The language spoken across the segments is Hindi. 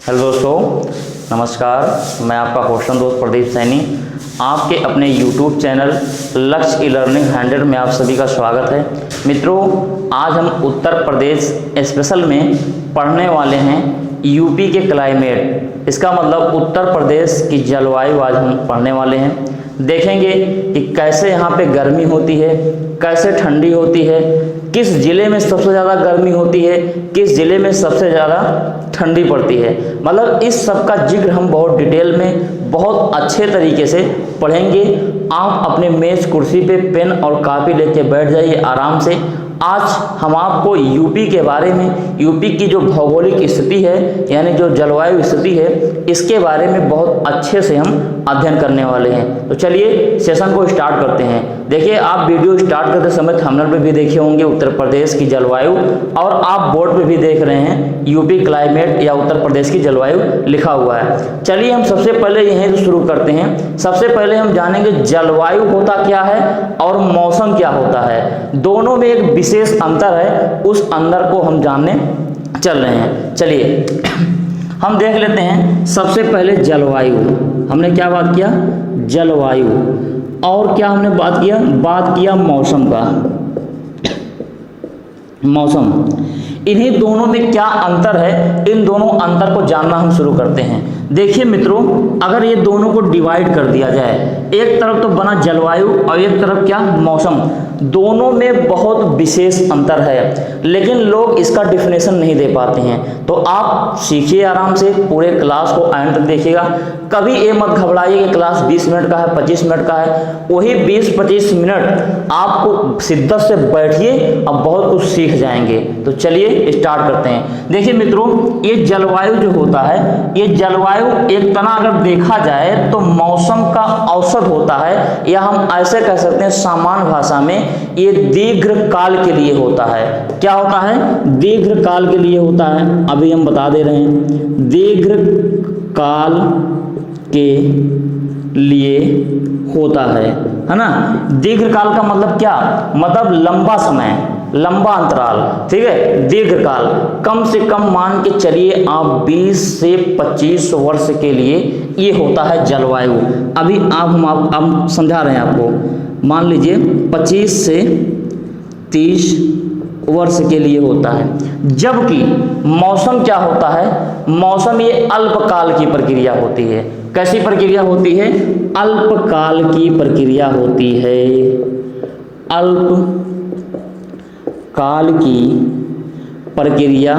हेलो दोस्तों, नमस्कार। मैं आपका होस्ट दोस्त प्रदीप सैनी आपके अपने YouTube चैनल लक्ष्य ई लर्निंग 100 में आप सभी का स्वागत है। मित्रों, आज हम उत्तर प्रदेश स्पेशल में पढ़ने वाले हैं यूपी के क्लाइमेट, इसका मतलब उत्तर प्रदेश की जलवायु आज हम पढ़ने वाले हैं। देखेंगे कि कैसे यहाँ पे गर्मी होती है, कैसे ठंडी होती है, किस ज़िले में सबसे ज़्यादा गर्मी होती है, किस ज़िले में सबसे ज़्यादा ठंडी पड़ती है। मतलब इस सब का जिक्र हम बहुत डिटेल में बहुत अच्छे तरीके से पढ़ेंगे। आप अपने मेज कुर्सी पे पेन और कापी लेके बैठ जाइए आराम से। आज हम आपको यूपी के बारे में, यूपी की जो भौगोलिक स्थिति है यानी जो जलवायु स्थिति है, इसके बारे में बहुत अच्छे से हम अध्ययन करने वाले हैं। तो चलिए सेशन को स्टार्ट करते हैं। देखिए, आप वीडियो स्टार्ट करते समय थंबनेल पे भी देखे होंगे उत्तर प्रदेश की जलवायु, और आप बोर्ड पे भी देख रहे हैं यूपी क्लाइमेट या उत्तर प्रदेश की जलवायु लिखा हुआ है। चलिए हम सबसे पहले यहीं से शुरू करते हैं। सबसे पहले हम जानेंगे जलवायु होता क्या है और मौसम क्या होता है। दोनों में एक विशेष अंतर है, उस अंतर को हम जानने चल रहे हैं। चलिए हम देख लेते हैं। सबसे पहले जलवायु, हमने क्या बात किया? जलवायु। और क्या हमने बात किया मौसम का। मौसम, इन्हीं दोनों में क्या अंतर है, इन दोनों अंतर को जानना हम शुरू करते हैं। देखिए मित्रों, अगर ये दोनों को डिवाइड कर दिया जाए, एक तरफ तो बना जलवायु और एक तरफ क्या मौसम, दोनों में बहुत विशेष अंतर है, लेकिन लोग इसका डिफिनेशन नहीं दे पाते हैं। तो आप सीखिए आराम से, पूरे क्लास को एंड तक देखिएगा। कभी ये मत घबराइए कि क्लास 20 मिनट का है, 25 मिनट का है। वही 20-25 मिनट आपको शिद्दत से बैठिए, अब बहुत कुछ सीख जाएंगे। तो चलिए स्टार्ट करते हैं। देखिए मित्रों, ये जलवायु जो होता है, ये जलवायु एक तरह अगर देखा जाए तो मौसम का औसत होता है, या हम ऐसे कह सकते हैं सामान्य भाषा में ये दीर्घ काल के लिए होता है। क्या होता है? दीर्घ काल के लिए होता है। अभी हम बता दे रहे हैं, दीर्घ काल के लिए होता है ना। दीर्घ काल का मतलब क्या? मतलब लंबा समय, लंबा अंतराल, ठीक है। दीर्घकाल कम से कम मान के चलिए आप 20 से 25 वर्ष के लिए ये होता है जलवायु। अभी हम समझा रहे हैं आपको। मान लीजिए 25 से 30 वर्ष के लिए होता है। जबकि मौसम क्या होता है? मौसम ये अल्पकाल की प्रक्रिया होती है। कैसी प्रक्रिया होती है? अल्पकाल की प्रक्रिया होती है। अल्प काल की प्रक्रिया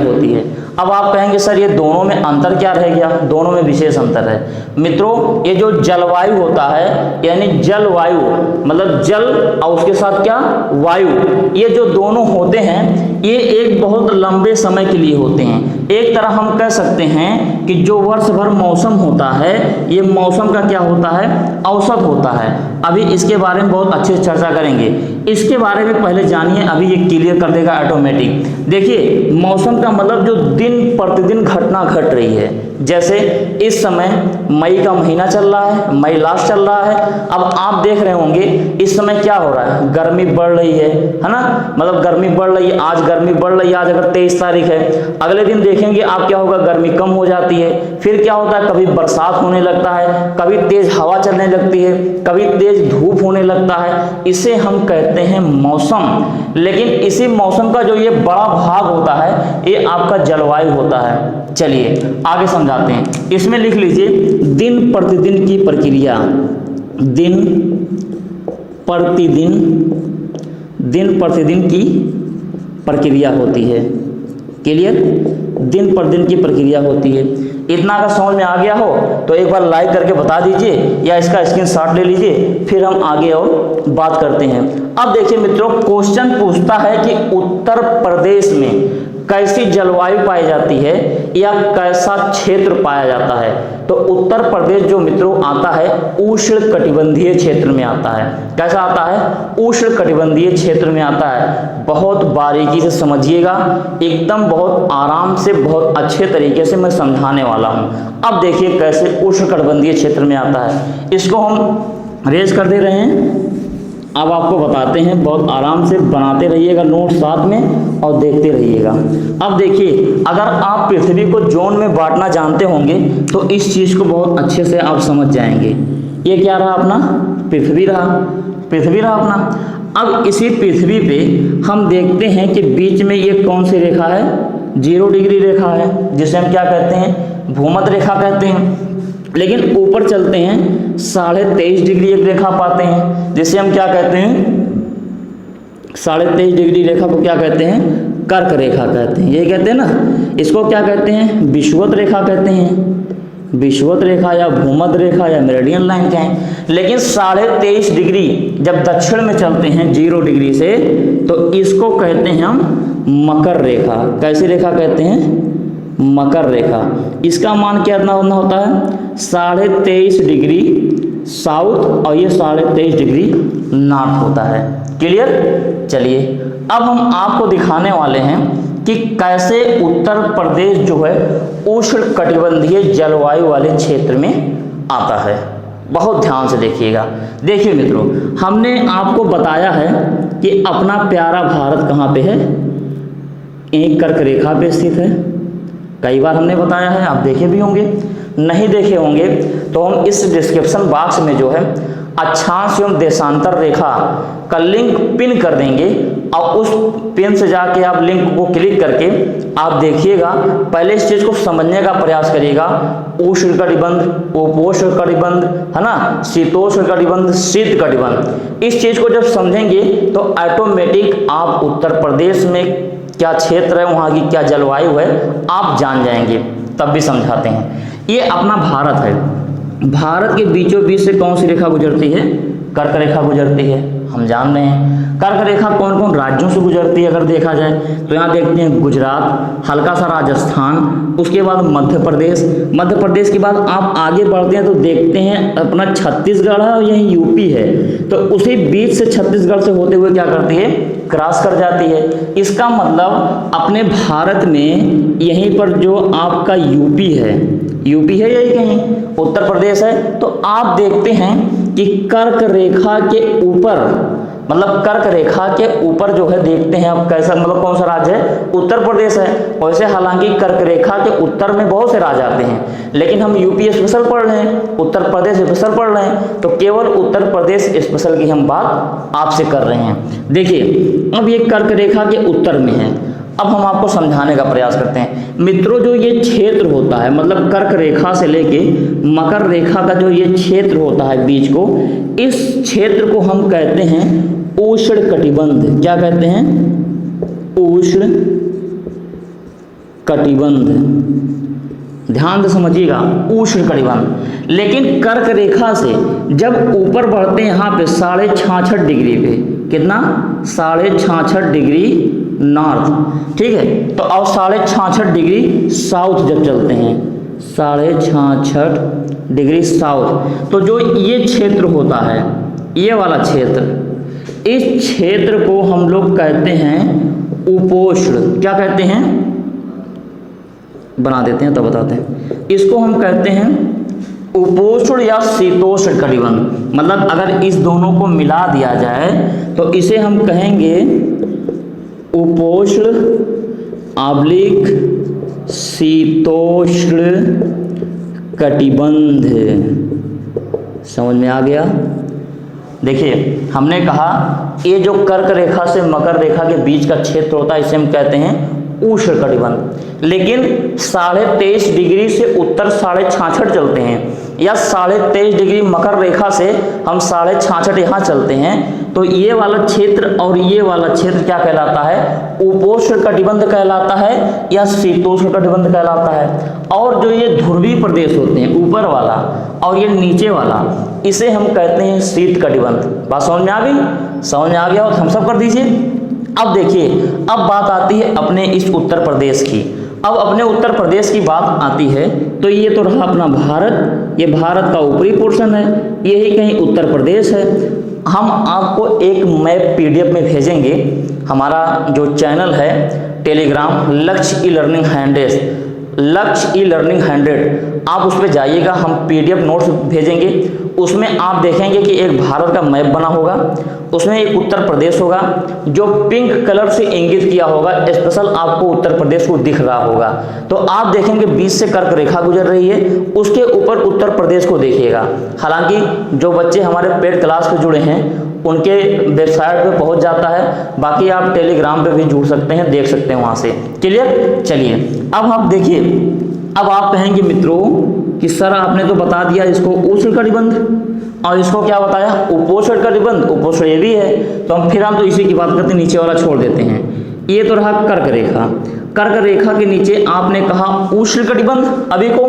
होती है। अब आप कहेंगे सर ये दोनों में अंतर क्या रह गया? दोनों में विशेष अंतर है। मित्रों, ये जो जलवायु होता है यानी जलवायु मतलब जल और उसके साथ क्या? वायु, ये जो दोनों होते हैं ये एक बहुत लंबे समय के लिए होते हैं। एक तरह हम कह सकते हैं कि जो वर्ष भर मौसम होता है, ये मौसम का क्या होता है? औसत होता है। अभी इसके बारे में बहुत अच्छे से चर्चा करेंगे। इसके बारे में पहले जानिए, अभी ये क्लियर कर देगा ऑटोमेटिक। देखिए, मौसम का मतलब जो दिन प्रतिदिन घटना घट रही है। जैसे इस समय मई का महीना चल रहा है, मई लास्ट चल रहा है। अब आप देख रहे होंगे इस समय क्या हो रहा है? गर्मी बढ़ रही है ना। मतलब गर्मी बढ़ रही है, आज गर्मी बढ़ रही है। आज अगर 23 तारीख है, अगले दिन देखेंगे आप क्या होगा? गर्मी कम हो जाती है। फिर क्या होता है? कभी बरसात होने लगता है, कभी तेज हवा चलने लगती है, कभी तेज धूप होने लगता है। इसे हम कहते हैं मौसम। लेकिन इसी मौसम का जो ये बड़ा भाग होता है, ये आपका जलवायु होता है। चलिए आगे समझाते हैं। इसमें लिख लीजिए दिन प्रतिदिन की प्रक्रिया। दिन प्रतिदिन की प्रक्रिया होती है। क्लियर? दिन प्रतिदिन की प्रक्रिया होती है। इतना अगर समझ में आ गया हो तो एक बार लाइक करके बता दीजिए, या इसका स्क्रीनशॉट ले लीजिए, फिर हम आगे और बात करते हैं। अब देखिए मित्रों, क्वेश्चन पूछता है कि उत्तर प्रदेश में कैसी जलवायु पाई जाती है या कैसा क्षेत्र पाया जाता है। तो उत्तर प्रदेश जो मित्रों आता है उष्ण कटिबंधीय क्षेत्र में आता है। कैसा आता है? उष्ण कटिबंधीय क्षेत्र में आता है। बहुत बारीकी से समझिएगा, एकदम बहुत आराम से, बहुत अच्छे तरीके से मैं समझाने वाला हूं। अब देखिए कैसे उष्ण कटिबंधीय क्षेत्र में आता है। इसको हम रेज कर दे रहे हैं। अब आपको बताते हैं, बहुत आराम से बनाते रहिएगा नोट साथ में और देखते रहिएगा। अब देखिए, अगर आप पृथ्वी को जोन में बांटना जानते होंगे तो इस चीज़ को बहुत अच्छे से आप समझ जाएंगे। ये क्या रहा अपना, पृथ्वी रहा अपना। अब इसी पृथ्वी पे हम देखते हैं कि बीच में ये कौन सी रेखा है, 0 डिग्री रेखा है, जिसे हम क्या कहते हैं, भूमध्य रेखा कहते हैं। लेकिन ऊपर चलते हैं 23.5 डिग्री एक रेखा पाते हैं, जिसे हम क्या कहते हैं, 23.5 डिग्री रेखा को क्या कहते हैं, कर्क रेखा कहते हैं। ये कहते हैं ना, इसको क्या कहते हैं, विषुवत रेखा कहते हैं, विषुवत रेखा या भूमध्य रेखा या मेरिडियन लाइन कहें। लेकिन 23.5 डिग्री जब दक्षिण में चलते हैं 0 डिग्री से, तो इसको कहते हैं हम मकर रेखा। कैसी रेखा कहते हैं, मकर रेखा। इसका मान कितना होता है, 23.5 डिग्री साउथ और ये 23.5 डिग्री नॉर्थ होता है। क्लियर। चलिए अब हम आपको दिखाने वाले हैं कि कैसे उत्तर प्रदेश जो है उष्ण कटिबंधीय जलवायु वाले क्षेत्र में आता है। बहुत ध्यान से देखिएगा। देखिए मित्रों, हमने आपको बताया है कि अपना प्यारा भारत कहाँ पे है, एक कर्क रेखा पे स्थित है। कई बार हमने बताया है, आप देखे भी होंगे, नहीं देखे होंगे तो हम इस डिस्क्रिप्शन बॉक्स में जो है अक्षांश एवं देशांतर रेखा का लिंक पिन कर देंगे और उस पिन से जाके आप लिंक को क्लिक करके आप देखिएगा। पहले इस चीज़ को समझने का प्रयास करिएगा। उष्ण कटिबंध, उपोष्ण कटिबंध, है ना, शीतोष्ण कटिबंध, शीत कटिबंध। इस चीज़ को जब समझेंगे तो ऑटोमेटिक आप उत्तर प्रदेश में क्या क्षेत्र है, वहाँ की क्या जलवायु है, आप जान जाएंगे। तब भी समझाते हैं। ये अपना भारत है, भारत के बीचों बीच से कौन सी रेखा गुजरती है, कर्क रेखा गुजरती है। हम जान रहे हैं कर्क रेखा कौन कौन राज्यों से गुजरती है। अगर देखा जाए तो यहाँ देखते हैं गुजरात, हल्का सा राजस्थान, उसके बाद मध्य प्रदेश के बाद आप आगे बढ़ते हैं तो देखते हैं अपना छत्तीसगढ़ है और यही यूपी है। तो उसी बीच से छत्तीसगढ़ से होते हुए क्या करती है, क्रॉस कर जाती है। इसका मतलब अपने भारत में यहीं पर जो आपका यूपी है यही कहीं उत्तर प्रदेश है। तो आप देखते हैं कि कर्क रेखा के ऊपर, मतलब कर्क रेखा के ऊपर जो है देखते हैं अब कैसा, मतलब कौन सा राज्य है, उत्तर प्रदेश है। वैसे हालांकि कर्क रेखा के उत्तर में बहुत से राज्य आते हैं, लेकिन हम यूपी स्पेशल पढ़ रहे हैं, उत्तर प्रदेश स्पेशल पढ़ रहे हैं, तो केवल उत्तर प्रदेश स्पेशल की हम बात आपसे कर रहे हैं। देखिए अब ये कर्क रेखा के उत्तर में है। अब हम आपको समझाने का प्रयास करते हैं। मित्रों, जो ये क्षेत्र होता है, मतलब कर्क रेखा से लेके मकर रेखा का जो ये क्षेत्र होता है बीच को, इस क्षेत्र को हम कहते हैं उष्ण कटिबंध। क्या कहते हैं, उष्ण कटिबंध। ध्यान से समझिएगा, उष्ण कटिबंध। लेकिन कर्क रेखा से जब ऊपर बढ़ते हैं यहाँ पे 66.5 डिग्री पे, कितना, 66.5 डिग्री नॉर्थ, ठीक है। तो अब 66.5 डिग्री साउथ जब चलते हैं, 66.5 डिग्री साउथ, तो जो ये क्षेत्र होता है, ये वाला क्षेत्र, इस क्षेत्र को हम लोग कहते हैं उपोष्ण। क्या कहते हैं, बना देते हैं तो बताते हैं। इसको हम कहते हैं उपोष्ण या शीतोष्ण कटिबंध। मतलब अगर इस दोनों को मिला दिया जाए तो इसे हम कहेंगे उपोष्ण आब्लिक शीतोष्ण कटिबंध। समझ में आ गया। देखिए हमने कहा ये जो कर्क रेखा से मकर रेखा के बीच का क्षेत्र होता है इसे हम कहते हैं उष्ण कटिबंध। लेकिन 23.5 डिग्री से उत्तर 66.5 चलते हैं, या 23.5 डिग्री मकर रेखा से हम 66.5 यहाँ चलते हैं, तो ये वाला क्षेत्र और ये वाला क्षेत्र क्या कहलाता है, उपोष्ण कटिबंध कहलाता है या शीतोष्ण कटिबंध कहलाता है। और जो ये ध्रुवीय प्रदेश होते हैं ऊपर वाला और ये नीचे वाला, इसे हम कहते हैं शीत कटिबंध। बात समझ में आ गई, समझ में आ गया और थम्स अप कर दीजिए। अब देखिए, अब बात आती है अपने इस उत्तर प्रदेश की। अब अपने उत्तर प्रदेश की बात आती है तो ये तो रहा अपना भारत, ये भारत का ऊपरी पोर्शन है, यही कहीं उत्तर प्रदेश है। हम आपको एक मैप पीडीएफ में भेजेंगे। हमारा जो चैनल है टेलीग्राम, लक्ष्य ई लर्निंग 100, लक्ष्य ई लर्निंग 100, आप उस पर जाइएगा, हम पीडीएफ नोट्स भेजेंगे, उसमें आप देखेंगे कि एक भारत का मैप बना होगा, उसमें एक उत्तर प्रदेश होगा जो पिंक कलर से इंगित किया होगा, स्पेशल आपको उत्तर प्रदेश को दिख रहा होगा। तो आप देखेंगे बीच से कर्क रेखा गुजर रही है, उसके ऊपर उत्तर प्रदेश को देखिएगा। हालांकि जो बच्चे हमारे पेड क्लास पे जुड़े हैं उनके वेबसाइट पे पहुंच जाता है, बाकी आप टेलीग्राम पे भी जुड़ सकते हैं, देख सकते हैं वहां से। क्लियर? चलिए अब आप देखिए, अब आप कहेंगे मित्रों कि सर आपने तो बता दिया इसको उष्णकटिबंध और इसको क्या बताया उपोष्णकटिबंध, उपोष्ण ये भी है, तो हम तो इसी की बात करते हैं, नीचे वाला छोड़ देते हैं। ये तो रहा कर्क रेखा, कर्क रेखा के नीचे आपने कहा उष्णकटिबंध अभी को,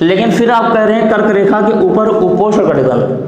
लेकिन फिर आप कह रहे हैं कर्क रेखा के ऊपर उपोष्णकटिबंध,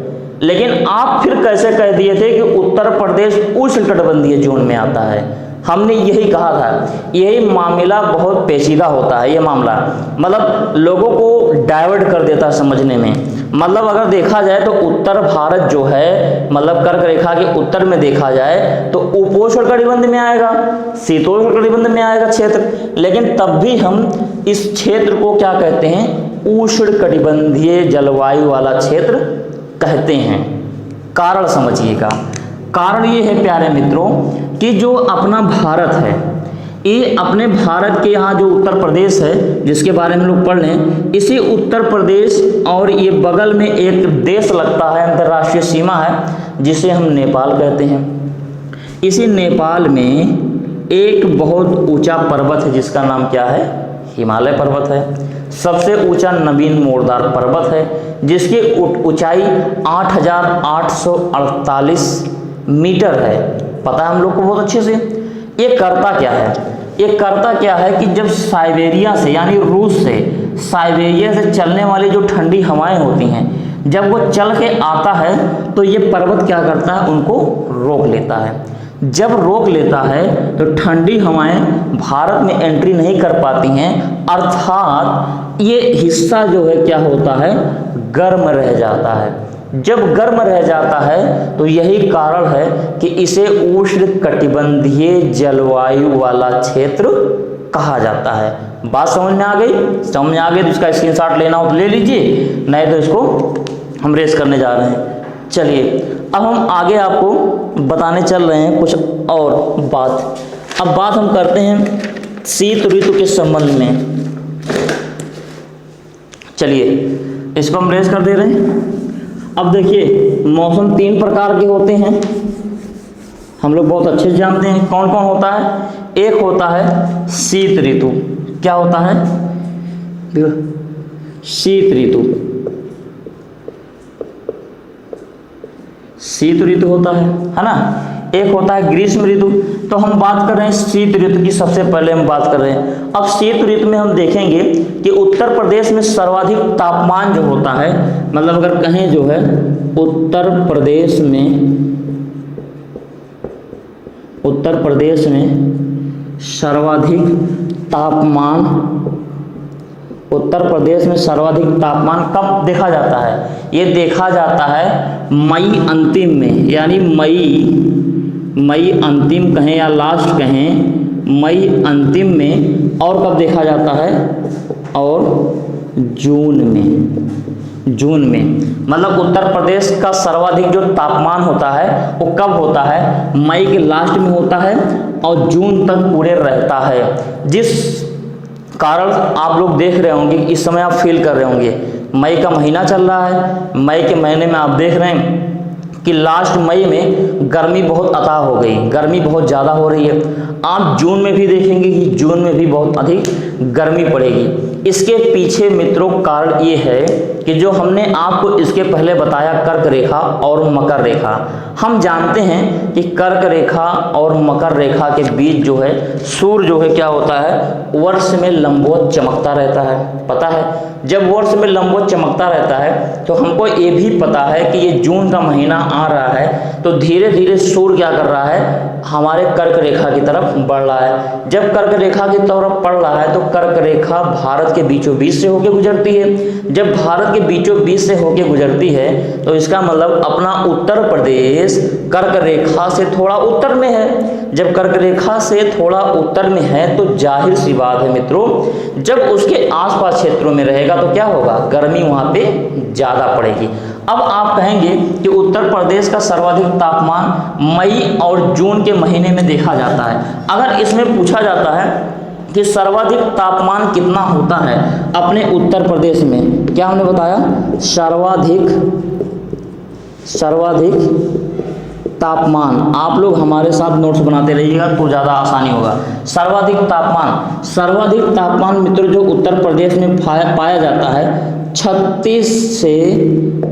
लेकिन आप फिर कैसे कह दिए थे कि उत्तर प्रदेश उष्णकटिबंधीय जोन में आता है। हमने यही कहा था, यही मामला बहुत पेचीदा होता है। ये मामला मतलब लोगों को डाइवर्ट कर देता है समझने में। मतलब अगर देखा जाए तो उत्तर भारत जो है, मतलब कर्क रेखा के उत्तर में देखा जाए तो उपोष्णकटिबंध में आएगा, शीतोष्णकटिबंध में आएगा क्षेत्र, लेकिन तब भी हम इस क्षेत्र को क्या कहते हैं उष्णकटिबंधीय जलवायु वाला क्षेत्र कहते हैं। कारण समझिएगा, कारण ये है प्यारे मित्रों कि जो अपना भारत है, ये अपने भारत के यहाँ जो उत्तर प्रदेश है जिसके बारे में लोग पढ़ लें, इसी उत्तर प्रदेश और ये बगल में एक देश लगता है, अंतर्राष्ट्रीय सीमा है जिसे हम नेपाल कहते हैं। इसी नेपाल में एक बहुत ऊंचा पर्वत है जिसका नाम क्या है हिमालय पर्वत है। सबसे ऊंचा नवीन मोरदार पर्वत है जिसकी ऊंचाई 8,848 मीटर है। पता है हम लोग को बहुत अच्छे से। ये करता क्या है, ये करता क्या है कि जब साइबेरिया से यानी रूस से साइबेरिया से चलने वाली जो ठंडी हवाएं होती हैं, जब वो चल के आता है तो ये पर्वत क्या करता है उनको रोक लेता है। जब रोक लेता है तो ठंडी हवाएं भारत में एंट्री नहीं कर पाती हैं, अर्थात ये हिस्सा जो है क्या होता है गर्म रह जाता है। जब गर्म रह जाता है तो यही कारण है कि इसे उष्णकटिबंधीय जलवायु वाला क्षेत्र कहा जाता है। बात समझ में आ गई? समझ में आ गई तो इसका स्क्रीनशॉट लेना हो तो ले लीजिए, नहीं तो इसको हम रेस करने जा रहे हैं। चलिए अब हम आगे आपको बताने चल रहे हैं कुछ और बात। अब बात हम करते हैं शीत ऋतु के संबंध में। चलिए इसको हम रेस कर दे रहे हैं। अब देखिए मौसम 3 प्रकार के होते हैं, हम लोग बहुत अच्छे से जानते हैं। कौन कौन होता है? एक होता है शीत ऋतु। क्या होता है? शीत ऋतु, शीत ऋतु होता है ना। एक होता है ग्रीष्म ऋतु। तो हम बात कर रहे हैं शीत ऋतु की, सबसे पहले हम बात कर रहे हैं। अब शीत ऋतु में हम देखेंगे कि उत्तर प्रदेश में सर्वाधिक तापमान जो होता है, मतलब अगर कहें जो है उत्तर प्रदेश में सर्वाधिक तापमान, उत्तर प्रदेश में सर्वाधिक तापमान कब देखा जाता है? ये देखा जाता है मई अंतिम में, यानी मई अंतिम कहें या लास्ट कहें, मई अंतिम में। और कब देखा जाता है? और जून में। मतलब उत्तर प्रदेश का सर्वाधिक जो तापमान होता है वो कब होता है? मई के लास्ट में होता है और जून तक पूरे रहता है। जिस कारण आप लोग देख रहे होंगे, इस समय आप फील कर रहे होंगे, मई का महीना चल रहा है, मई के महीने में आप देख रहे हैं कि लास्ट मई में गर्मी बहुत अथाह हो गई, गर्मी बहुत ज़्यादा हो रही है। आप जून में भी देखेंगे कि जून में भी बहुत अधिक गर्मी पड़ेगी। इसके पीछे मित्रों कारण ये है कि जो हमने आपको इसके पहले बताया कर्क रेखा और मकर रेखा, हम जानते हैं कि कर्क रेखा और मकर रेखा के बीच जो है सूर्य जो है क्या होता है वर्ष में लंबवत चमकता रहता है। पता है जब वर्ष में लंबवत चमकता रहता है तो हमको ये भी पता है कि ये जून का महीना आ रहा है तो धीरे धीरे सूर्य क्या कर रहा है हमारे कर्क रेखा की तरफ बढ़ रहा है। जब कर्क रेखा की तरफ बढ़ रहा है तो कर्क रेखा भारत भारत के बीचों बीच से होकर गुजरती है। जब भारत के बीचों बीच से होकर गुजरती है तो इसका मतलब अपना उत्तर प्रदेश कर्क रेखा से थोड़ा उत्तर में है। जब कर्क रेखा से थोड़ा उत्तर में है तो जाहिर सी बात है मित्रों, जब उसके आसपास क्षेत्रों में रहेगा तो क्या होगा, गर्मी वहाँ पे ज़्यादा पड़ेगी। अब आप कहेंगे कि उत्तर प्रदेश का सर्वाधिक तापमान मई और जून के महीने में देखा जाता है। अगर इसमें पूछा जाता है कि सर्वाधिक तापमान कितना होता है अपने उत्तर प्रदेश में, क्या हमने बताया, सर्वाधिक तापमान। आप लोग हमारे साथ नोट्स बनाते रहिएगा तो ज़्यादा आसानी होगा। सर्वाधिक तापमान मित्रों जो उत्तर प्रदेश में पाया जाता है 36 से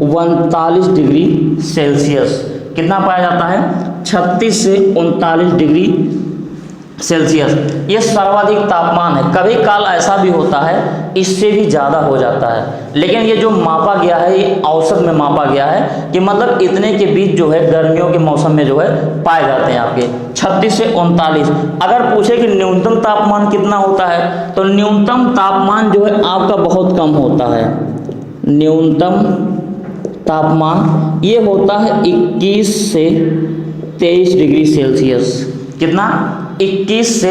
39 डिग्री सेल्सियस। कितना पाया जाता है, 36 से 39 डिग्री सेल्सियस। ये सर्वाधिक तापमान है। कभी काल ऐसा भी होता है इससे भी ज़्यादा हो जाता है, लेकिन ये जो मापा गया है ये औसत में मापा गया है कि मतलब इतने के बीच जो है गर्मियों के मौसम में जो है पाए जाते हैं आपके 36 से 39। अगर पूछे कि न्यूनतम तापमान कितना होता है तो न्यूनतम तापमान जो है आपका बहुत कम होता है। न्यूनतम तापमान ये होता है 21 से 23 डिग्री सेल्सियस। कितना, 21 से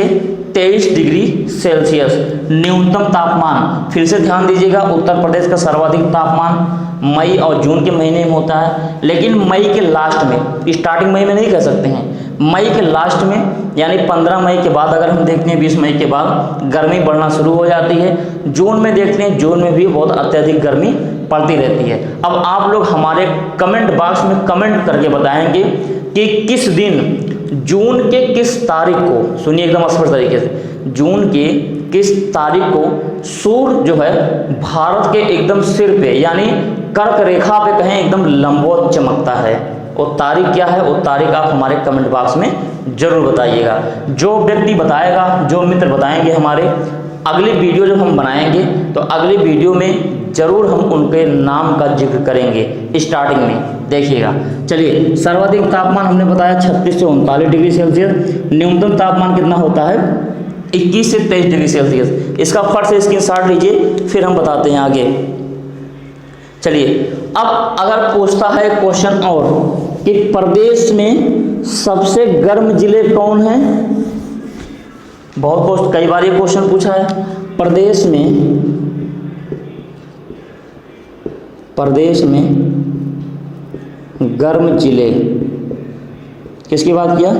23 डिग्री सेल्सियस न्यूनतम तापमान। फिर से ध्यान दीजिएगा, उत्तर प्रदेश का सर्वाधिक तापमान मई और जून के महीने में होता है, लेकिन मई के लास्ट में, स्टार्टिंग मई में नहीं कह सकते हैं, मई के लास्ट में यानी 15 मई के बाद अगर हम देखते हैं 20 मई के बाद गर्मी बढ़ना शुरू हो जाती है। जून में देखते हैं, जून में भी बहुत अत्यधिक गर्मी पड़ती रहती है। अब आप लोग हमारे कमेंट बॉक्स में कमेंट करके बताएंगे कि किस दिन, जून के किस तारीख को, सुनिए एकदम स्पष्ट तरीके से, जून के किस तारीख को सूर्य जो है भारत के एकदम सिर पे यानी कर्क रेखा पे कहें एकदम लंबवत चमकता है। वो तारीख क्या है, वो तारीख आप हमारे कमेंट बॉक्स में जरूर बताइएगा। जो व्यक्ति बताएगा, जो मित्र बताएंगे, हमारे अगली वीडियो जब हम बनाएंगे तो अगली वीडियो में जरूर हम उनके नाम का जिक्र करेंगे स्टार्टिंग में, देखिएगा। चलिए, सर्वाधिक तापमान हमने बताया 36 से 39 डिग्री सेल्सियस। न्यूनतम तापमान कितना होता है, 21 से 23 डिग्री सेल्सियस। इसका फट से स्क्रीनशॉट लीजिए, फिर हम बताते हैं आगे। चलिए, अब अगर पूछता है क्वेश्चन और कि प्रदेश में सबसे गर्म जिले कौन हैं, बहुत कई बार ये क्वेश्चन पूछा है। प्रदेश में गर्म जिले, किसकी बात किया,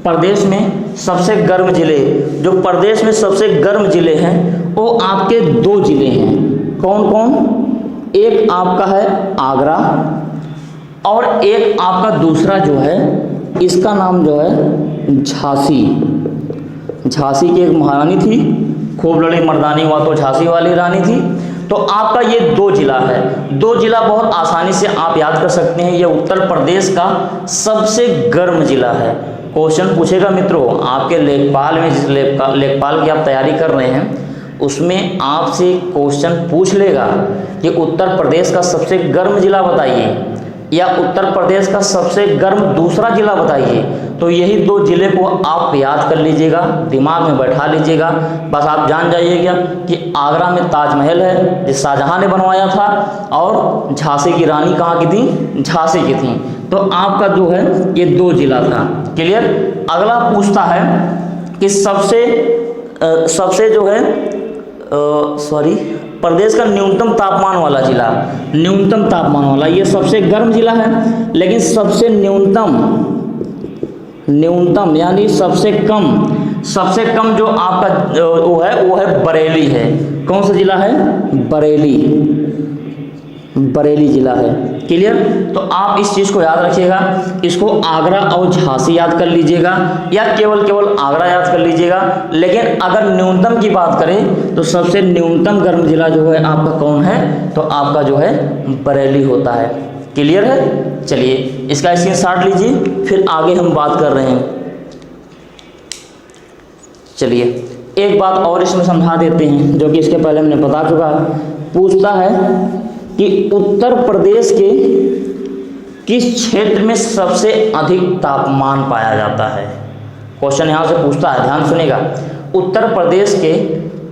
प्रदेश में सबसे गर्म जिले, जो प्रदेश में सबसे गर्म जिले हैं वो आपके 2 जिले हैं। कौन कौन, एक आपका है आगरा और एक आपका दूसरा जो है इसका नाम जो है झांसी। झांसी की एक महारानी थी, खूब लड़ी मर्दानी हुआ तो झांसी वाली रानी थी। तो आपका ये 2 जिला है। 2 जिला बहुत आसानी से आप याद कर सकते हैं। ये उत्तर प्रदेश का सबसे गर्म जिला है। क्वेश्चन पूछेगा मित्रों आपके लेखपाल में, जिस लेखपाल की आप तैयारी कर रहे हैं उसमें आपसे क्वेश्चन पूछ लेगा कि उत्तर प्रदेश का सबसे गर्म जिला बताइए या उत्तर प्रदेश का सबसे गर्म दूसरा जिला बताइए। तो यही 2 जिले को आप याद कर लीजिएगा, दिमाग में बैठा लीजिएगा। बस आप जान जाइएगा कि आगरा में ताजमहल है जिस शाहजहां ने बनवाया था, और झांसी की रानी कहाँ की थी, झांसी की थी। तो आपका जो है ये 2 जिला था। क्लियर। अगला पूछता है कि सबसे जो है प्रदेश का न्यूनतम तापमान वाला जिला, न्यूनतम तापमान वाला, ये सबसे गर्म जिला है, लेकिन सबसे न्यूनतम यानी सबसे कम जो आपका वो है बरेली है। कौन सा जिला है, बरेली जिला है। क्लियर। तो आप इस चीज़ को याद रखिएगा, इसको आगरा और झांसी याद कर लीजिएगा या केवल आगरा याद कर लीजिएगा। लेकिन अगर न्यूनतम की बात करें तो सबसे न्यूनतम गर्म जिला जो है आपका कौन है, तो आपका जो है बरेली होता है। क्लियर है। चलिए, इसका स्क्रीनशॉट लीजिए, फिर आगे हम बात कर रहे हैं। चलिए, एक बात और इसमें समझा देते हैं जो कि इसके पहले हमने बता चुका है। पूछता है कि उत्तर प्रदेश के किस क्षेत्र में सबसे अधिक तापमान पाया जाता है। क्वेश्चन यहाँ से पूछता है, ध्यान सुनिएगा। उत्तर प्रदेश के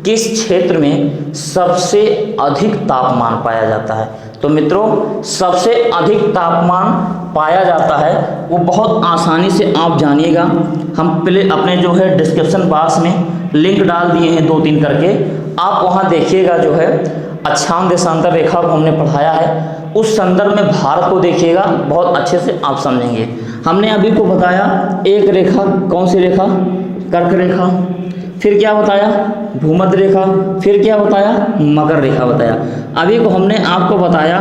किस क्षेत्र में सबसे अधिक तापमान पाया जाता है? तो मित्रों, सबसे अधिक तापमान पाया जाता है वो बहुत आसानी से आप जानिएगा। हम पहले अपने जो है डिस्क्रिप्शन बॉक्स में लिंक डाल दिए हैं 2-3 करके, आप वहाँ देखिएगा। जो है अक्षांश देशांतर रेखा को हमने पढ़ाया है, उस संदर्भ में भारत को देखिएगा, बहुत अच्छे से आप समझेंगे। हमने अभी को बताया एक रेखा, कौन सी रेखा? कर्क रेखा। फिर क्या बताया? भूमध्य रेखा। फिर क्या बताया? मकर रेखा बताया। अभी को हमने आपको बताया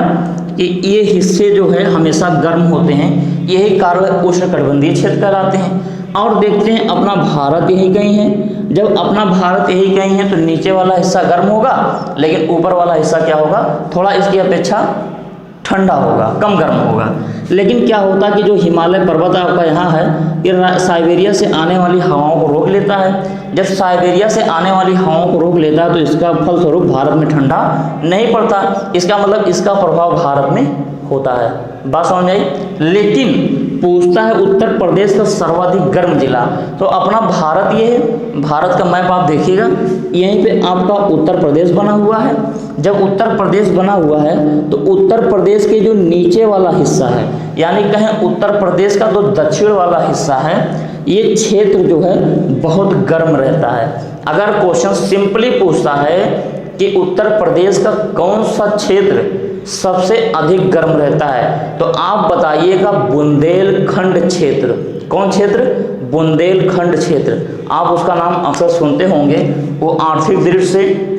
कि ये हिस्से जो है हमेशा गर्म होते हैं, यही कारण उष्णकटिबंधीय क्षेत्र कहलाते हैं। और देखते हैं अपना भारत यही कहीं है। जब अपना भारत यही कहीं है तो नीचे वाला हिस्सा गर्म होगा, लेकिन ऊपर वाला हिस्सा क्या होगा? थोड़ा इसकी अपेक्षा ठंडा होगा, कम गर्म होगा। लेकिन क्या होता है कि जो हिमालय पर्वत आपका यहाँ है, ये साइबेरिया से आने वाली हवाओं को रोक लेता है। जब साइबेरिया से आने वाली हवाओं को रोक लेता है तो इसका फलस्वरूप भारत में ठंडा नहीं पड़ता। इसका मतलब इसका प्रभाव भारत में होता है। बात समझ आई? लेकिन पूछता है उत्तर प्रदेश का सर्वाधिक गर्म जिला, तो अपना भारत ये है। भारत का मैप आप देखिएगा, यहीं पे आपका उत्तर प्रदेश बना हुआ है। जब उत्तर प्रदेश बना हुआ है तो उत्तर प्रदेश के जो नीचे वाला हिस्सा है, यानी कहें उत्तर प्रदेश का जो दक्षिण वाला हिस्सा है, ये क्षेत्र जो है बहुत गर्म रहता है। अगर क्वेश्चन सिंपली पूछता है कि उत्तर प्रदेश का कौन सा क्षेत्र सबसे अधिक गर्म रहता है, तो आप बताइएगा बुंदेलखंड क्षेत्र। कौन क्षेत्र? बुंदेलखंड क्षेत्र। आप उसका नाम अक्सर सुनते होंगे। वो आर्थिक दृष्टि से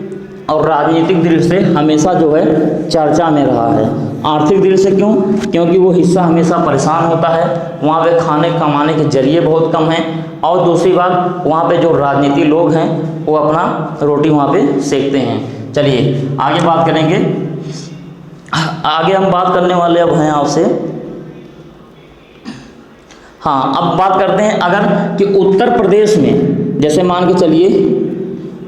और राजनीतिक दृष्टि से हमेशा जो है चर्चा में रहा है। आर्थिक दृष्टि से क्यों? क्योंकि वो हिस्सा हमेशा परेशान होता है, वहाँ पे खाने कमाने के जरिए बहुत कम हैं, और दूसरी बात वहाँ पे जो राजनीतिक लोग हैं वो अपना रोटी वहाँ पे सेकते हैं। चलिए आगे बात करेंगे। आगे हम बात करने वाले अब हैं आपसे, हाँ अब बात करते हैं अगर कि उत्तर प्रदेश में, जैसे मान के चलिए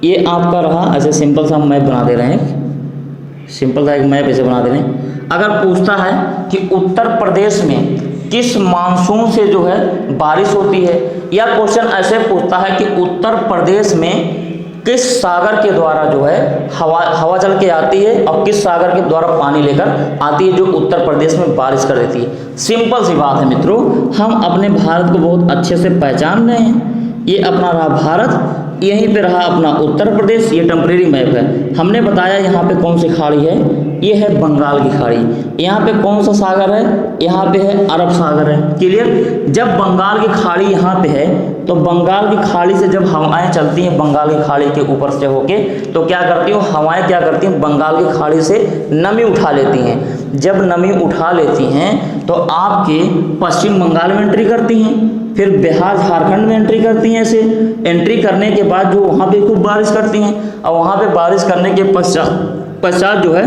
ये आपका रहा, ऐसे सिंपल सा मैप बना दे रहे हैं, सिंपल सा एक मैप ऐसे बना दे रहे हैं। अगर पूछता है कि उत्तर प्रदेश में किस मानसून से जो है बारिश होती है, या क्वेश्चन ऐसे पूछता है कि उत्तर प्रदेश में किस सागर के द्वारा जो है हवा चल के आती है और किस सागर के द्वारा पानी लेकर आती है जो उत्तर प्रदेश में बारिश कर देती है। सिंपल सी बात है मित्रों, हम अपने भारत को बहुत अच्छे से पहचान रहे हैं। ये अपना रहा भारत, यहीं पे रहा अपना उत्तर प्रदेश। ये टेम्परेरी मैप है। हमने बताया यहाँ पे कौन सी खाड़ी है, ये है बंगाल की खाड़ी। यहाँ पे कौन सा सागर है? यहाँ पे है अरब सागर है। क्लियर? जब बंगाल की खाड़ी यहाँ पे है तो बंगाल की खाड़ी से जब हवाएं चलती हैं बंगाल की खाड़ी के ऊपर से होके, तो क्या करती हैं हवाएं? क्या करती हैं? बंगाल की खाड़ी से नमी उठा लेती हैं। जब नमी उठा लेती हैं तो आपके पश्चिम बंगाल में एंट्री करती हैं, फिर बिहार झारखंड में एंट्री करती हैं। ऐसे एंट्री करने के बाद जो वहाँ पे खूब बारिश करती हैं, और वहाँ पे बारिश करने के पश्चात जो है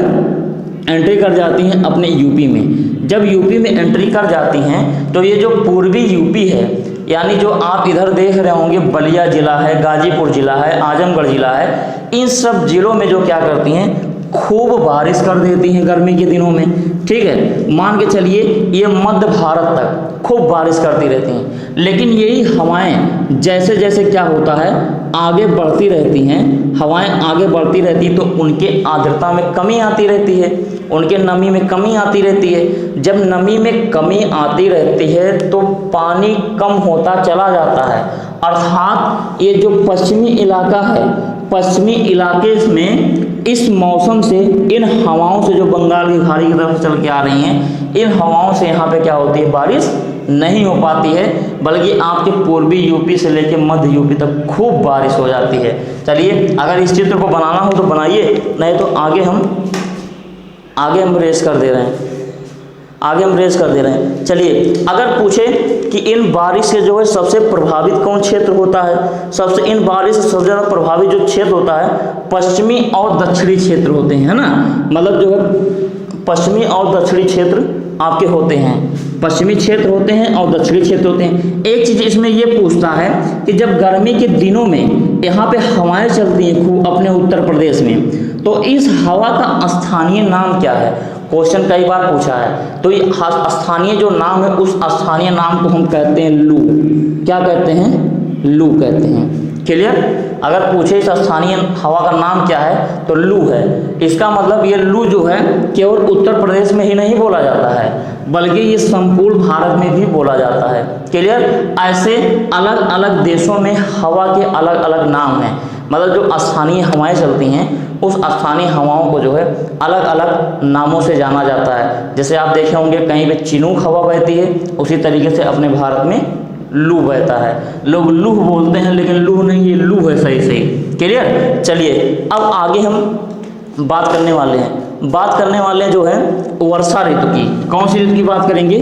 एंट्री कर जाती हैं अपने यूपी में। जब यूपी में एंट्री कर जाती हैं तो ये जो पूर्वी यूपी है, यानी जो आप इधर देख रहे होंगे बलिया जिला है, गाजीपुर जिला है, आजमगढ़ जिला है, इन सब जिलों में जो क्या करती हैं खूब बारिश कर देती हैं गर्मी के दिनों में। ठीक है, मान के चलिए ये मध्य भारत तक खूब बारिश करती रहती हैं। लेकिन यही हवाएं जैसे जैसे क्या होता है आगे बढ़ती रहती हैं, हवाएं आगे बढ़ती रहती तो उनके आर्द्रता में कमी आती रहती है, उनके नमी में कमी आती रहती है। जब नमी में कमी आती रहती है तो पानी कम होता चला जाता है। अर्थात ये जो पश्चिमी इलाका है, पश्चिमी इलाके में इस मौसम से, इन हवाओं से जो बंगाल की खाड़ी की तरफ चल के आ रही हैं, इन हवाओं से यहाँ पे क्या होती है बारिश नहीं हो पाती है, बल्कि आपके पूर्वी यूपी से लेकर मध्य यूपी तक खूब बारिश हो जाती है। चलिए अगर इस चित्र को बनाना हो तो बनाइए, नहीं तो आगे हम रेस कर दे रहे हैं। चलिए अगर पूछे कि इन बारिश से जो है सबसे प्रभावित कौन क्षेत्र होता है, इन बारिश से सबसे ज़्यादा प्रभावित जो क्षेत्र होता है पश्चिमी और दक्षिणी क्षेत्र होते हैं, है ना। मतलब जो है पश्चिमी और दक्षिणी क्षेत्र आपके होते हैं, पश्चिमी क्षेत्र होते हैं और दक्षिणी क्षेत्र होते हैं। एक चीज़ इसमें ये पूछता है कि जब गर्मी के दिनों में यहाँ पे हवाएं चलती हैं खूब अपने उत्तर प्रदेश में, तो इस हवा का स्थानीय नाम क्या है? क्वेश्चन कई बार पूछा है। तो ये स्थानीय जो नाम है, उस स्थानीय नाम को हम कहते हैं लू। क्या कहते हैं? लू कहते हैं। क्लियर। अगर पूछे इस स्थानीय हवा का नाम क्या है तो लू है। इसका मतलब ये लू जो है केवल उत्तर प्रदेश में ही नहीं बोला जाता है बल्कि ये संपूर्ण भारत में भी बोला जाता है। क्लियर। ऐसे अलग अलग देशों में हवा के अलग अलग नाम हैं, मतलब जो स्थानीय हवाएं चलती हैं उस स्थानीय हवाओं को जो है अलग अलग नामों से जाना जाता है। जैसे आप देखे होंगे कहीं पे चिनूक हवा बहती है, उसी तरीके से अपने भारत में लू बहता है। लोग लूह बोलते हैं लेकिन लूह नहीं, ये लू है सही सही। क्लियर। चलिए अब आगे हम बात करने वाले हैं जो है वर्षा ऋतु की। कौन सी ऋतु की बात करेंगे?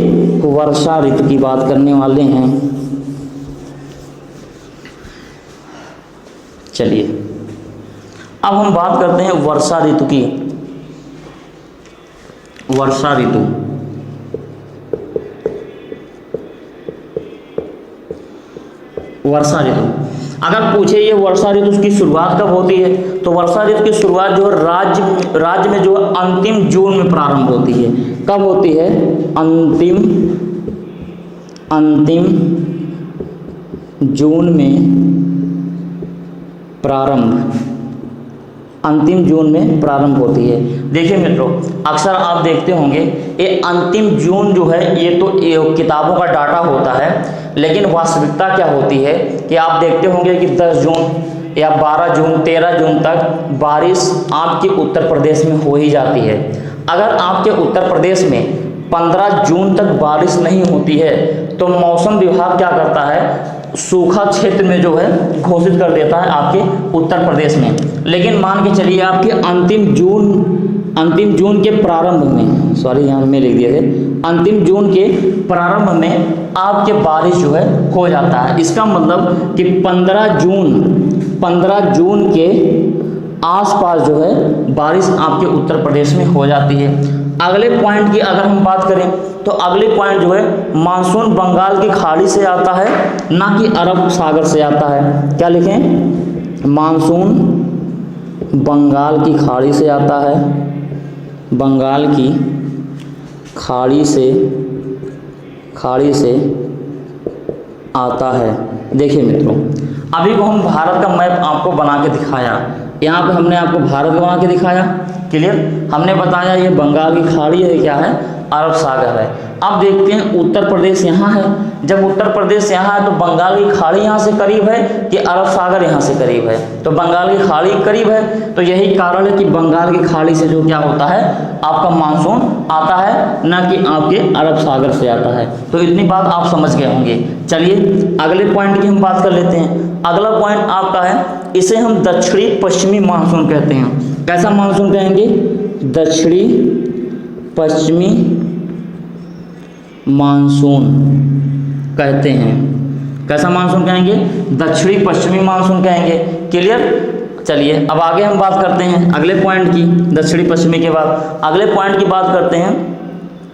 वर्षा ऋतु की बात करने वाले हैं। चलिए अब हम बात करते हैं वर्षा ऋतु की। वर्षा ऋतु अगर पूछे ये वर्षा ऋतु की शुरुआत कब होती है तो वर्षा ऋतु की शुरुआत जो है राज्य में जो है अंतिम जून में प्रारंभ होती है। कब होती है? अंतिम जून में प्रारंभ होती है। देखिए मित्रों, अक्सर आप देखते होंगे ये अंतिम जून जो है ये तो किताबों का डाटा होता है, लेकिन वास्तविकता क्या होती है कि आप देखते होंगे कि 10 जून या 12 जून 13 जून तक बारिश आपके उत्तर प्रदेश में हो ही जाती है। अगर आपके उत्तर प्रदेश में 15 जून तक बारिश नहीं होती है तो मौसम विभाग क्या करता है, सूखा क्षेत्र में जो है घोषित कर देता है आपके उत्तर प्रदेश में। लेकिन मान के चलिए आपके अंतिम जून के प्रारंभ में, सॉरी यहाँ में लिख दिए थे, अंतिम जून के प्रारंभ में आपके बारिश जो है हो जाता है। इसका मतलब कि 15 जून के आसपास जो है बारिश आपके उत्तर प्रदेश में हो जाती है। अगले पॉइंट की अगर हम बात करें तो अगले पॉइंट जो है मानसून बंगाल की खाड़ी से आता है, ना कि अरब सागर से आता है। क्या लिखें? मानसून बंगाल की खाड़ी से आता है, बंगाल की खाड़ी से आता है। देखिए मित्रों, अभी को हम भारत का मैप आपको बना के दिखाया, यहाँ पे हमने आपको भारत बना के दिखाया। क्लियर। हमने बताया ये बंगाल की खाड़ी है, क्या है? अरब सागर है। अब देखते हैं उत्तर प्रदेश यहाँ है। जब उत्तर प्रदेश यहाँ है तो बंगाल की खाड़ी यहाँ से करीब है कि अरब सागर यहाँ से करीब है? तो बंगाल की खाड़ी करीब है, तो यही कारण है कि बंगाल की खाड़ी से जो क्या होता है आपका मानसून आता है, ना कि आपके अरब सागर से आता है। तो इतनी बात आप समझ गए होंगे। चलिए अगले पॉइंट की हम बात कर लेते हैं। अगला पॉइंट आपका है, इसे हम दक्षिणी पश्चिमी मानसून कहते हैं। कैसा मानसून कहेंगे? दक्षिणी पश्चिमी मानसून कहते हैं। कैसा मानसून कहेंगे? दक्षिणी पश्चिमी मानसून कहेंगे। क्लियर। चलिए अब आगे हम बात करते हैं अगले पॉइंट की। दक्षिणी पश्चिमी के बाद अगले पॉइंट की बात करते हैं।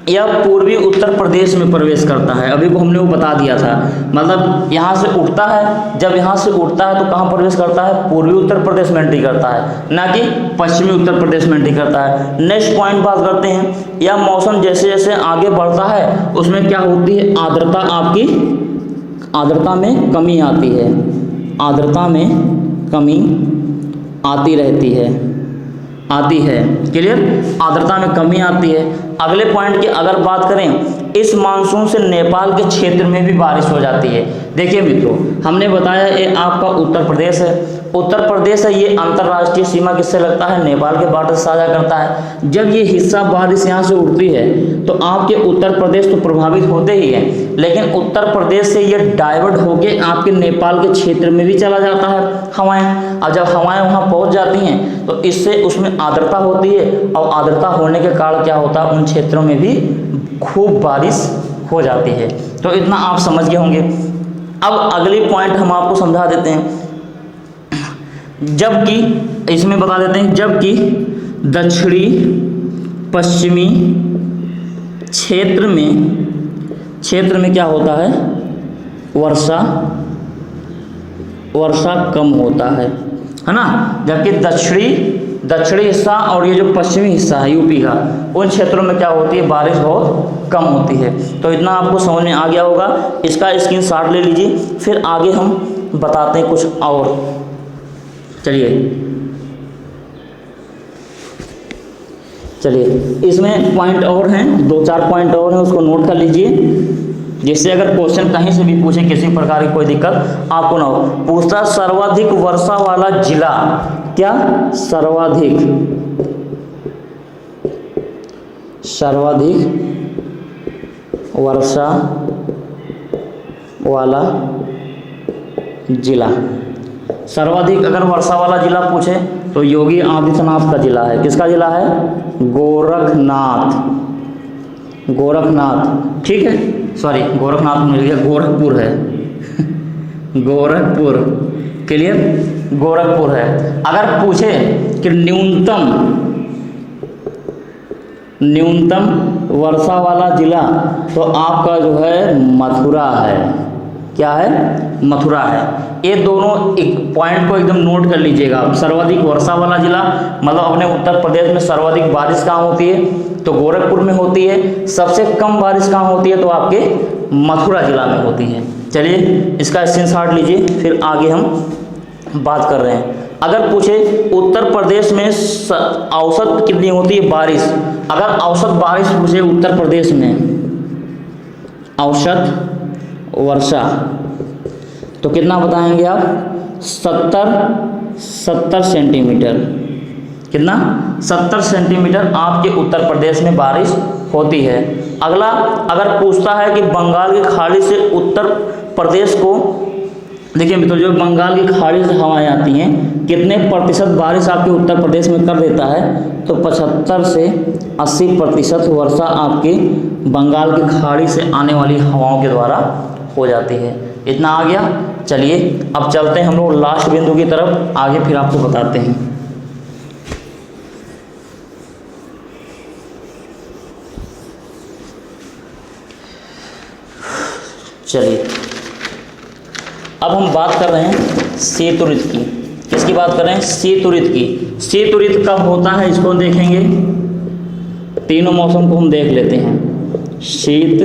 यह पूर्वी उत्तर प्रदेश में प्रवेश करता है। अभी को हमने वो बता दिया था, मतलब यहाँ से उठता है, जब यहाँ से उठता है तो कहाँ प्रवेश करता है? पूर्वी उत्तर प्रदेश में एंट्री करता है, ना कि पश्चिमी उत्तर प्रदेश में एंट्री करता है। नेक्स्ट पॉइंट बात करते हैं, यह मौसम जैसे जैसे आगे बढ़ता है उसमें क्या होती है? आर्द्रता में कमी आती है, आर्द्रता में कमी आती रहती है, आती है। क्लियर। आर्द्रता में कमी आती है। अगले पॉइंट की अगर बात करें, इस मानसून से नेपाल के क्षेत्र में भी बारिश हो जाती है। देखिए मित्रों, हमने बताया ये आपका उत्तर प्रदेश है। उत्तर प्रदेश है, ये अंतर्राष्ट्रीय सीमा किससे लगता है? नेपाल के बॉर्डर से साझा करता है। जब ये हिस्सा बारिश यहाँ से उड़ती है तो आपके उत्तर प्रदेश तो प्रभावित होते ही हैं, लेकिन उत्तर प्रदेश से ये डाइवर्ट होके आपके नेपाल के क्षेत्र में भी चला जाता है हवाएं। और जब हवाएं वहाँ पहुँच जाती हैं तो इससे उसमें आर्द्रता होती है, और आर्द्रता होने के कारण क्या होता है? उन क्षेत्रों में भी खूब बारिश हो जाती है। तो इतना आप समझ गए होंगे। अब अगली पॉइंट हम आपको समझा देते हैं। जबकि इसमें बता देते हैं, जबकि दक्षिणी पश्चिमी क्षेत्र में क्या होता है? वर्षा कम होता है ना। जबकि दक्षिणी हिस्सा और ये जो पश्चिमी हिस्सा है यूपी का, उन क्षेत्रों में क्या होती है? बारिश बहुत कम होती है। तो इतना आपको समझ में आ गया होगा। इसका स्क्रीनशॉट ले लीजिए। फिर आगे हम बताते हैं कुछ और। चलिए इसमें पॉइंट और हैं, 2-4 पॉइंट और हैं, उसको नोट कर लीजिए, जिससे अगर क्वेश्चन कहीं से भी पूछे किसी प्रकार की कोई दिक्कत आपको ना हो। पूछता सर्वाधिक वर्षा वाला जिला, क्या सर्वाधिक वर्षा वाला जिला। सर्वाधिक अगर वर्षा वाला जिला पूछे तो योगी आदित्यनाथ का जिला है। किसका जिला है? गोरखनाथ, ठीक है, सॉरी गोरखनाथ मिल गया, गोरखपुर है गोरखपुर, क्लियर, गोरखपुर है। अगर पूछे कि न्यूनतम वर्षा वाला जिला, तो आपका जो है मथुरा है। क्या है? मथुरा है। ये दोनों एक पॉइंट को एकदम नोट कर लीजिएगा आप। सर्वाधिक वर्षा वाला जिला मतलब अपने उत्तर प्रदेश में सर्वाधिक बारिश कहाँ होती है? तो गोरखपुर में होती है। सबसे कम बारिश कहाँ होती है? तो आपके मथुरा जिला में होती है। चलिए इसका स्क्रीनशॉट लीजिए, फिर आगे हम बात कर रहे हैं। अगर पूछे उत्तर प्रदेश में औसत कितनी होती है बारिश, अगर औसत बारिश पूछे उत्तर प्रदेश में औसत वर्षा, तो कितना बताएंगे आप? 70 सेंटीमीटर। कितना? 70 सेंटीमीटर आपके उत्तर प्रदेश में बारिश होती है। अगला अगर पूछता है कि बंगाल की खाड़ी से उत्तर प्रदेश को, देखिए मित्रों, जो बंगाल की खाड़ी से हवाएं आती हैं कितने प्रतिशत बारिश आपके उत्तर प्रदेश में कर देता है? तो 75 से 80% वर्षा आपके बंगाल की खाड़ी से आने वाली हवाओं के द्वारा हो जाती है। इतना आ गया। चलिए अब चलते हैं हम लोग लास्ट बिंदु की तरफ, आगे फिर आपको बताते हैं। चलिए अब हम बात कर रहे हैं शीत ऋतु की। किसकी बात कर रहे हैं? शीत ऋतु की। शीत ऋतु कब होता है इसको देखेंगे। तीनों मौसम को हम देख लेते हैं। शीत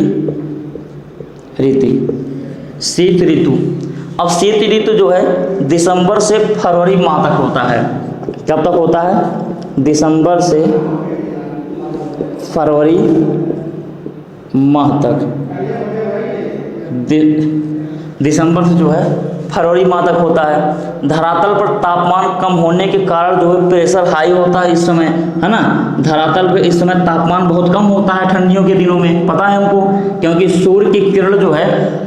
ऋतु। अब शीत ऋतु जो है दिसंबर से फरवरी माह तक होता है। कब तक होता है? दिसंबर से फरवरी माह तक। दिसंबर से जो है फरवरी माह तक होता है। धरातल पर तापमान कम होने के कारण जो है प्रेशर हाई होता है इस समय, है ना। धरातल पे इस समय तापमान बहुत कम होता है ठंडियों के दिनों में, पता है हमको, क्योंकि सूर्य की किरण जो है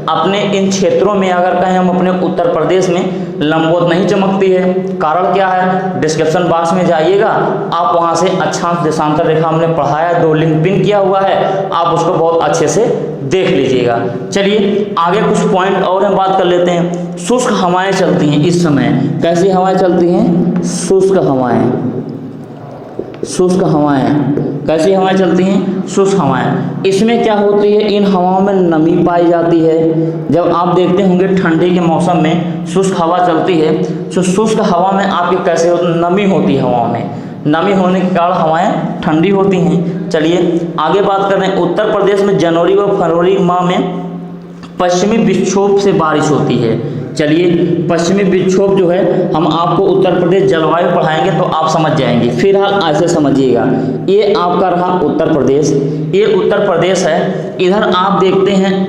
अपने इन क्षेत्रों में, अगर कहें हम अपने उत्तर प्रदेश में, लंबवत नहीं चमकती है। कारण क्या है? डिस्क्रिप्शन बॉक्स में जाइएगा, आप वहाँ से अक्षांश देशांतर रेखा हमने पढ़ाया, 2 लिंक पिन किया हुआ है, आप उसको बहुत अच्छे से देख लीजिएगा। चलिए आगे कुछ पॉइंट और हम बात कर लेते हैं। शुष्क हवाएं चलती हैं इस समय। कैसी हवाएं चलती हैं? शुष्क हवाएं। कैसी हवाएं चलती हैं? शुष्क हवाएं। इसमें क्या होती है? इन हवाओं में नमी पाई जाती है। जब आप देखते होंगे ठंडी के मौसम में शुष्क हवा चलती है, तो शुष्क हवा में आपके कैसे नमी होती है हवाओं में। नमी होने के कारण हवाएं ठंडी होती हैं। चलिए आगे बात कर रहे हैं। उत्तर प्रदेश में जनवरी व फरवरी माह में पश्चिमी विक्षोभ से बारिश होती है। चलिए पश्चिमी विक्षोभ जो है हम आपको उत्तर प्रदेश जलवायु पढ़ाएंगे तो आप समझ जाएंगे। फिलहाल ऐसे समझिएगा, ये आपका रहा उत्तर प्रदेश, ये उत्तर प्रदेश है। इधर आप देखते हैं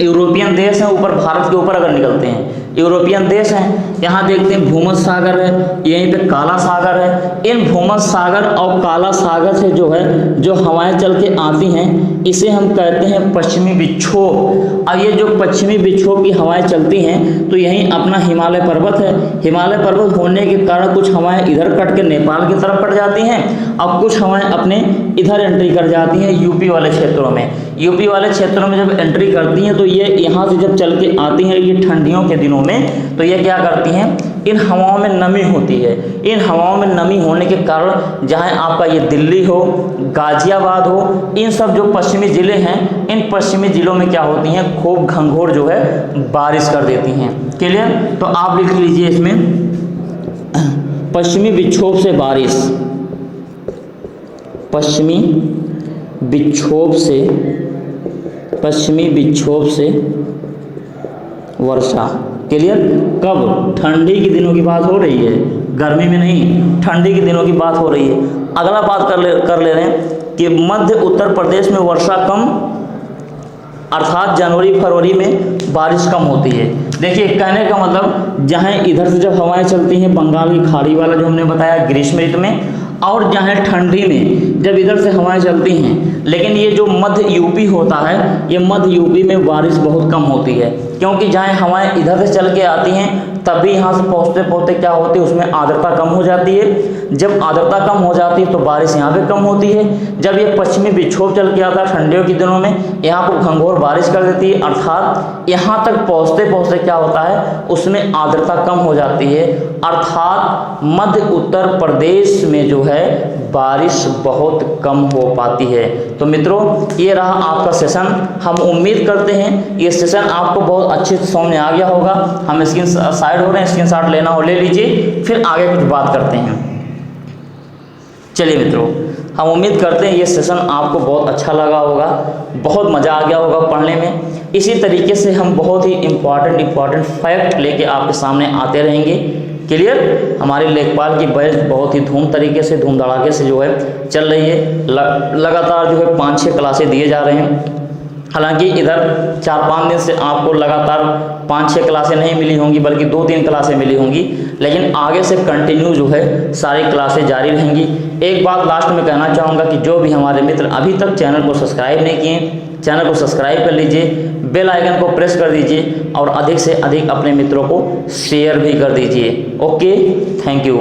यूरोपियन देश है, ऊपर भारत के ऊपर अगर निकलते हैं यूरोपियन देश हैं। यहाँ देखते हैं भूमध्य सागर है, यहीं पे काला सागर है। इन भूमध्य सागर और काला सागर से जो है जो हवाएं चल के आती हैं, इसे हम कहते हैं पश्चिमी विक्षोभ। अब ये जो पश्चिमी विक्षोभ की हवाएं चलती हैं, तो यहीं अपना हिमालय पर्वत है। हिमालय पर्वत होने के कारण कुछ हवाएं इधर कट के नेपाल की तरफ कट जाती हैं, और कुछ हवाएं अपने इधर एंट्री कर जाती हैं यूपी वाले क्षेत्रों में। यूपी वाले क्षेत्रों में जब एंट्री करती हैं, तो ये यहाँ से जब चल के आती हैं ये ठंडियों के दिनों में, तो ये क्या करती हैं? इन हवाओं में नमी होती है। इन हवाओं में नमी होने के कारण जहाँ आपका ये दिल्ली हो, गाजियाबाद हो, इन सब जो पश्चिमी ज़िले हैं, इन पश्चिमी ज़िलों में क्या होती हैं? खूब घंघोर जो है बारिश कर देती हैं। क्लियर? तो आप लिख लीजिए इसमें पश्चिमी विक्षोभ से बारिश, पश्चिमी विक्षोभ से वर्षा। क्लियर? कब? ठंडी के दिनों की बात हो रही है, गर्मी में नहीं, ठंडी के दिनों की बात हो रही है। अगला बात कर ले रहे हैं कि मध्य उत्तर प्रदेश में वर्षा कम, अर्थात जनवरी फरवरी में बारिश कम होती है। देखिए कहने का मतलब जहाँ इधर से जब हवाएं चलती हैं, बंगाल की खाड़ी वाला जो हमने बताया ग्रीष्म ऋतु में, और जहाँ ठंडी में जब इधर से हवाएं चलती हैं, लेकिन ये जो मध्य यूपी होता है, ये मध्य यूपी में बारिश बहुत कम होती है, क्योंकि जहाँ हवाएं इधर से चल के आती हैं तभी यहाँ से पहुँचते पहुँचते क्या होती है, उसमें आर्द्रता कम हो जाती है। जब आर्द्रता कम हो जाती है तो बारिश यहाँ पे कम होती है। जब ये पश्चिमी विक्षोभ चल के आता है ठंडियों के दिनों में, यहाँ को घंघोर बारिश कर देती है, अर्थात यहाँ तक पहुँचते पहुँचते क्या होता है, उसमें आर्द्रता कम हो जाती है, अर्थात मध्य उत्तर प्रदेश में जो है बारिश बहुत कम हो पाती है। तो मित्रों ये रहा आपका सेशन। हम उम्मीद करते हैं ये सेशन आपको बहुत अच्छे से समझ में आ गया होगा। हम स्क्रीन साइड हो रहे हैं, स्क्रीन शॉट लेना हो ले लीजिए, फिर आगे कुछ बात करते हैं। चलिए मित्रों, हम उम्मीद करते हैं ये सेशन आपको बहुत अच्छा लगा होगा, बहुत मज़ा आ गया होगा पढ़ने में। इसी तरीके से हम बहुत ही इम्पॉर्टेंट फैक्ट लेके आपके सामने आते रहेंगे। क्लियर? हमारे लेखपाल की बैच बहुत ही धूम धड़ाके से जो है चल रही है। लगातार जो है 5-6 क्लासें दिए जा रहे हैं। हालांकि इधर 4-5 दिन से आपको लगातार 5-6 क्लासें नहीं मिली होंगी, बल्कि 2-3 क्लासें मिली होंगी, लेकिन आगे से कंटिन्यू जो है सारी क्लासें जारी रहेंगी। एक बात लास्ट में कहना चाहूँगा कि जो भी हमारे मित्र अभी तक चैनल को सब्सक्राइब नहीं किए, चैनल को सब्सक्राइब कर लीजिए, बेल आइकन को प्रेस कर दीजिए और अधिक से अधिक अपने मित्रों को शेयर भी कर दीजिए। Okay, thank you.